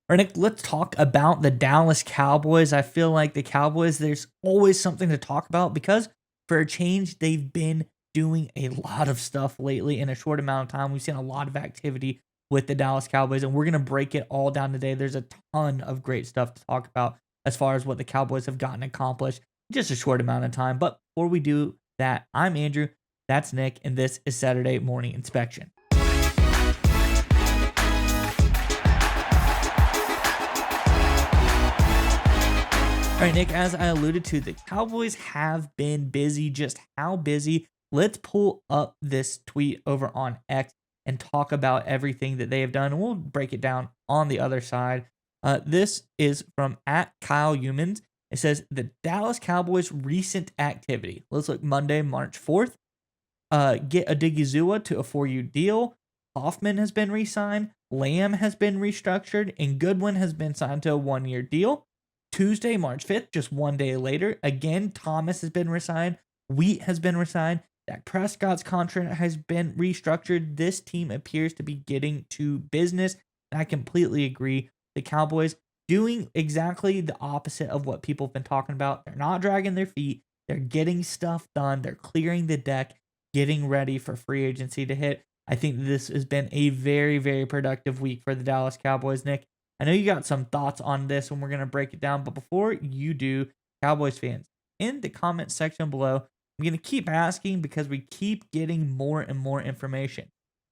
All right, Nick, let's talk about the Dallas Cowboys. I feel like the Cowboys, there's always something to talk about because for a change, they've been doing a lot of stuff lately in a short amount of time. We've seen a lot of activity with the Dallas Cowboys, and we're going to break it all down today. There's a ton of great stuff to talk about as far as what the Cowboys have gotten accomplished in just a short amount of time. But before we do that, I'm Andrew, that's Nick, and this is Saturday Morning Inspection. All right, Nick, as I alluded to, the Cowboys have been busy. Just how busy? Let's pull up this tweet over on X and talk about everything that they have done. And we'll break it down on the other side. This is from at Kyle Humans. It says the Dallas Cowboys recent activity. Let's look Monday, March 4th. Get Adigizua to a 4-year deal. Hoffman has been re-signed. Lamb has been restructured. And Goodwin has been signed to a 1-year deal. Tuesday, March 5th, just one day later, again, Thomas has been resigned. Wheat has been resigned. Dak Prescott's contract has been restructured. This team appears to be getting to business. And I completely agree. The Cowboys doing exactly the opposite of what people have been talking about. They're not dragging their feet. They're getting stuff done. They're clearing the deck, getting ready for free agency to hit. I think this has been a very, very productive week for the Dallas Cowboys, Nick. I know you got some thoughts on this and we're going to break it down. But before you do, Cowboys fans, in the comment section below, I'm going to keep asking because we keep getting more and more information.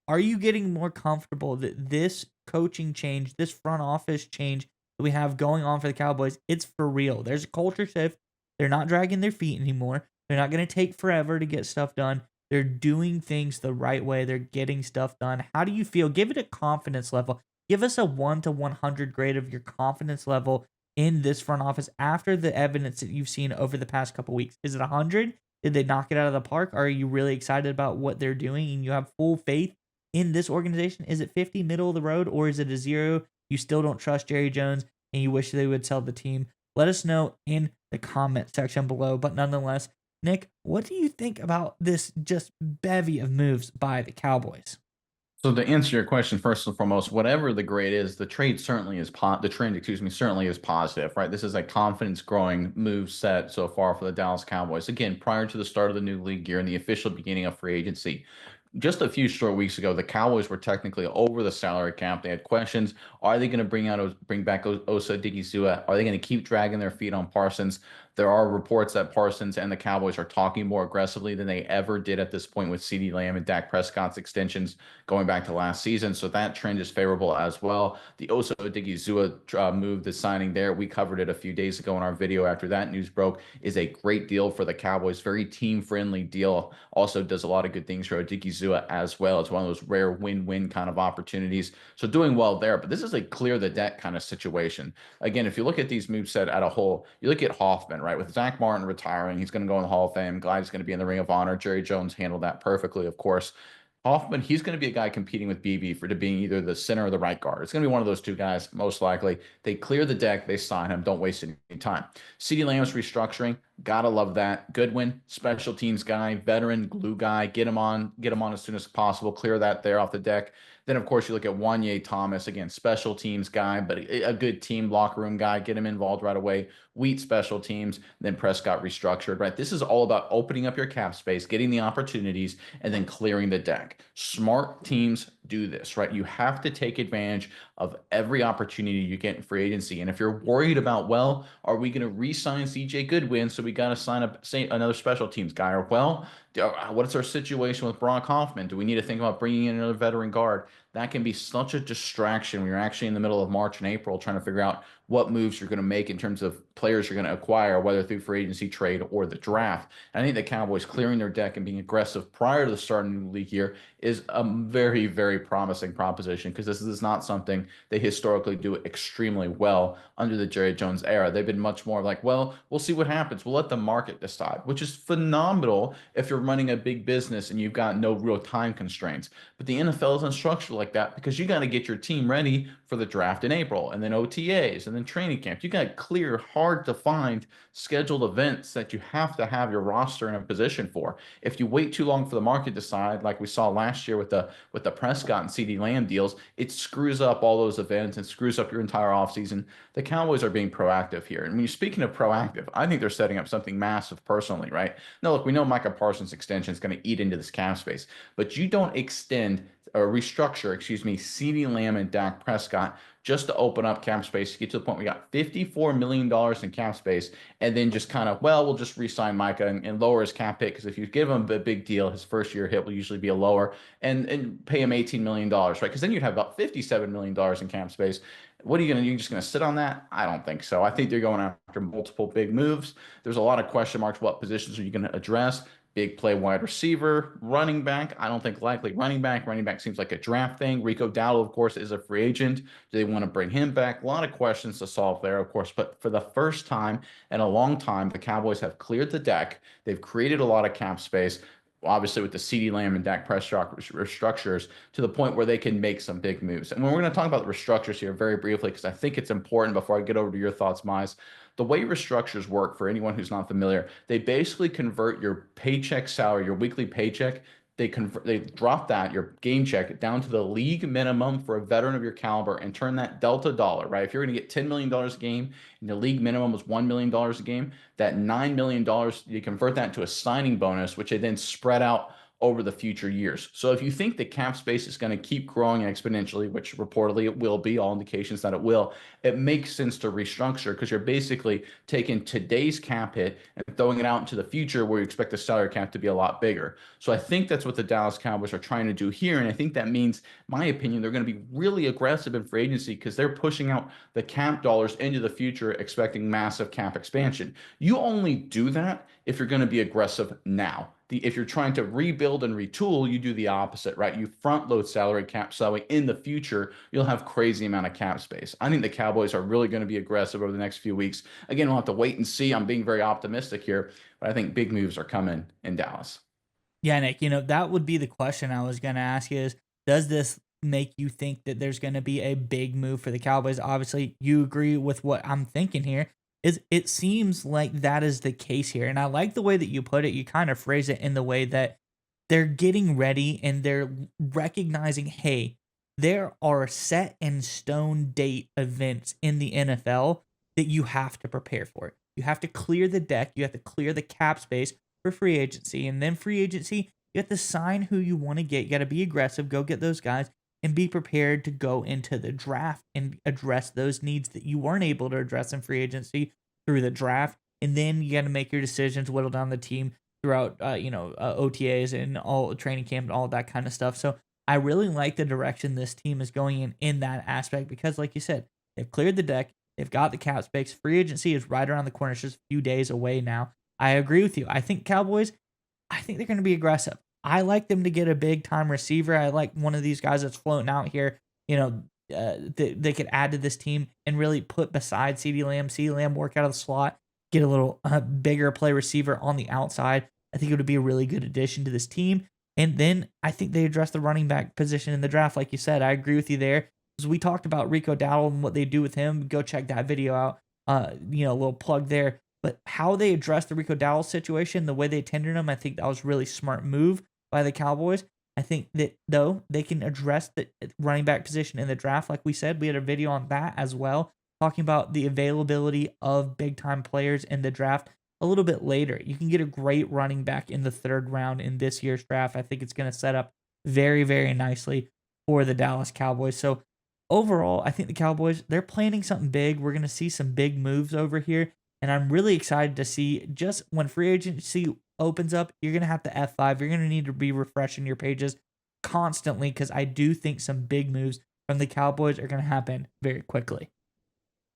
Are you getting more comfortable that this coaching change, this front office change that we have going on for the Cowboys, it's for real? There's a culture shift. They're not dragging their feet anymore. They're not going to take forever to get stuff done. They're doing things the right way. They're getting stuff done. How do you feel? Give it a confidence level. Give us a 1 to 100 grade of your confidence level in this front office after the evidence that you've seen over the past couple weeks. Is it 100? Did they knock it out of the park? Are you really excited about what they're doing and you have full faith in this organization? Is it 50, middle of the road, or is it a 0? You still don't trust Jerry Jones and you wish they would sell the team? Let us know in the comment section below. But nonetheless, Nick, what do you think about this just bevy of moves by the Cowboys? So to answer your question, first and foremost, whatever the grade is, the trade certainly is the trend, excuse me, certainly is positive, right? This is a confidence growing move set so far for the Dallas Cowboys. Again, prior to the start of the new league year and the official beginning of free agency. Just a few short weeks ago, the Cowboys were technically over the salary cap. They had questions. Are they going to bring back Osa Digizua? Are they going to keep dragging their feet on Parsons? There are reports that Parsons and the Cowboys are talking more aggressively than they ever did at this point with CeeDee Lamb and Dak Prescott's extensions going back to last season. So that trend is favorable as well. The Osa Digizua move, the signing there, we covered it a few days ago in our video after that news broke, is a great deal for the Cowboys. Very team-friendly deal. Also does a lot of good things for Digizua as well. It's one of those rare win-win kind of opportunities. So doing well there. But this is a clear the deck kind of situation. Again, if you look at these moves set at a whole, you look at Hoffman, right? With Zach Martin retiring, he's going to go in the Hall of Fame. Glad he's going to be in the Ring of Honor. Jerry Jones handled that perfectly, of course. Hoffman, he's going to be a guy competing with BB for to being either the center or the right guard. It's going to be one of those two guys, most likely. They clear the deck, they sign him. Don't waste any time. CeeDee Lamb's restructuring. Gotta love that. Goodwin, special teams guy, veteran glue guy. Get him on as soon as possible. Clear that there off the deck. Then, of course, you look at Wanye Thomas, again, special teams guy, but a good team locker room guy. Get him involved right away. Wheat special teams, then Prescott restructured, right? This is all about opening up your cap space, getting the opportunities, and then clearing the deck. Smart teams do this, right? You have to take advantage of every opportunity you get in free agency. And if you're worried about, well, are we going to re-sign CJ Goodwin? So we got to sign up, say, another special teams guy, or well, what's our situation with Brock Hoffman? Do we need to think about bringing in another veteran guard? That can be such a distraction when you're actually in the middle of March and April trying to figure out what moves you're going to make in terms of players you're going to acquire, whether through free agency, trade, or the draft. And I think the Cowboys clearing their deck and being aggressive prior to the start of the new league year is a very, very promising proposition, because this is not something they historically do extremely well under the Jerry Jones era. They've been much more like, well, we'll see what happens. We'll let the market decide, which is phenomenal if you're running a big business and you've got no real time constraints. But the NFL isn't structured like that because you got to get your team ready for the draft in April and then OTAs and then training camp. You got clear, hard to find scheduled events that you have your roster in a position for. If you wait too long for the market to decide, like we saw last year with the Prescott and CD Lamb deals, it screws up all those events and screws up your entire offseason. The Cowboys are being proactive here. And when you're speaking of proactive, I think they're setting up something massive personally, right? Now, look, we know Micah Parsons' extension is going to eat into this cap space, but you don't extend or restructure, excuse me, CeeDee Lamb and Dak Prescott just to open up cap space to get to the point we got $54 million in cap space, and then just kind of, well, we'll just re-sign Micah and lower his cap hit because if you give him a big deal, his first year hit will usually be a lower, and pay him $18 million, right? Because then you'd have about $57 million in cap space. What are you going to, you just going to sit on that? I don't think so. I think they're going after multiple big moves. There's a lot of question marks. What positions are you going to address? Big play wide receiver, running back. I don't think likely running back. Running back seems like a draft thing. Rico Dowdle, of course, is a free agent. Do they want to bring him back? A lot of questions to solve there, of course. But for the first time in a long time, the Cowboys have cleared the deck. They've created a lot of cap space, obviously with the CeeDee Lamb and Dak Prescott restructures to the point where they can make some big moves. And we're going to talk about the restructures here very briefly because I think it's important before I get over to your thoughts, Mize. The way restructures work, for anyone who's not familiar, they basically convert your paycheck salary, your weekly paycheck. They drop that your game check down to the league minimum for a veteran of your caliber and turn that delta dollar, right? If you're going to get $10 million a game and the league minimum was $1 million a game, that $9 million, you convert that to a signing bonus, which they then spread out over the future years. So if you think the cap space is going to keep growing exponentially, which reportedly it will be, all indications that it will, it makes sense to restructure because you're basically taking today's cap hit and throwing it out into the future where you expect the salary cap to be a lot bigger. So I think that's what the Dallas Cowboys are trying to do here. And I think that means, my opinion, they're going to be really aggressive in free agency because they're pushing out the cap dollars into the future, expecting massive cap expansion. You only do that if you're going to be aggressive now. If you're trying to rebuild and retool, you do the opposite, right? You front load salary cap, so in the future, you'll have crazy amount of cap space. I think the Cowboys are really going to be aggressive over the next few weeks. Again, we'll have to wait and see. I'm being very optimistic here, but I think big moves are coming in Dallas. Yeah, Nick, that would be the question I was going to ask you is, does this make you think that there's going to be a big move for the Cowboys? Obviously, you agree with what I'm thinking here. Is it seems like that is the case here. And I like the way that you put it. You kind of phrase it in the way that they're getting ready and they're recognizing, hey, there are set in stone date events in the NFL that you have to prepare for. You have to clear the deck, you have to clear the cap space for free agency. And then free agency, you have to sign who you want to get. You got to be aggressive, go get those guys, and be prepared to go into the draft and address those needs that you weren't able to address in free agency through the draft. And then you got to make your decisions, whittle down the team throughout, OTAs and all training camp and all that kind of stuff. So I really like the direction this team is going in that aspect because, like you said, they've cleared the deck. They've got the cap space. Free agency is right around the corner. It's just a few days away now. I agree with you. I think Cowboys, I think they're going to be aggressive. I like them to get a big time receiver. I like one of these guys that's floating out here. They could add to this team and really put beside CeeDee Lamb. CeeDee Lamb work out of the slot, get a little bigger play receiver on the outside. I think it would be a really good addition to this team. And then I think they address the running back position in the draft. Like you said, I agree with you there. Because we talked about Rico Dowdle and what they do with him. Go check that video out. A little plug there. But how they address the Rico Dowdle situation, the way they tendered him, I think that was a really smart move by the Cowboys. I think that, though, they can address the running back position in the draft. Like we said, we had a video on that as well, talking about the availability of big-time players in the draft a little bit later. You can get a great running back in the third round in this year's draft. I think it's going to set up very, very nicely for the Dallas Cowboys. So overall, I think the Cowboys, they're planning something big. We're going to see some big moves over here. And I'm really excited to see just when free agency opens up, you're going to have to F5. You're going to need to be refreshing your pages constantly because I do think some big moves from the Cowboys are going to happen very quickly.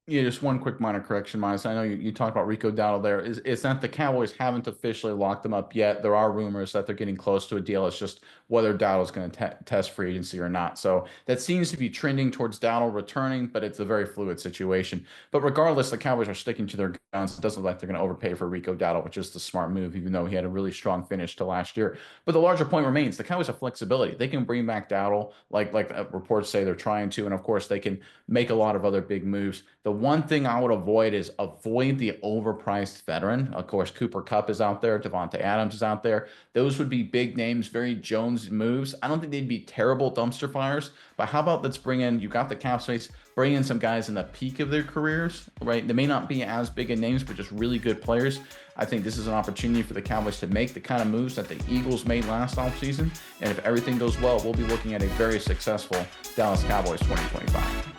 Yeah, just one quick minor correction, Miles. I know you talked about Rico Dowdle there. It's not the Cowboys haven't officially locked them up yet. There are rumors that they're getting close to a deal. It's just whether Dowdle's going to test free agency or not. So that seems to be trending towards Dowdle returning, but it's a very fluid situation. But regardless, the Cowboys are sticking to their guns. It doesn't look like they're going to overpay for Rico Dowdle, which is the smart move, even though he had a really strong finish to last year. But the larger point remains: the Cowboys have flexibility. They can bring back Dowdle, like reports say they're trying to, and of course they can make a lot of other big moves. The one thing I would avoid is avoid the overpriced veteran. Of course, Cooper Kupp is out there, Devontae Adams is out there. Those would be big names, very Jones moves. I don't think they'd be terrible dumpster fires, but how about let's bring in, you got the cap space, bring in some guys in the peak of their careers, right? They may not be as big in names, but just really good players. I think this is an opportunity for the Cowboys to make the kind of moves that the Eagles made last offseason. And if everything goes well, we'll be looking at a very successful Dallas Cowboys 2025.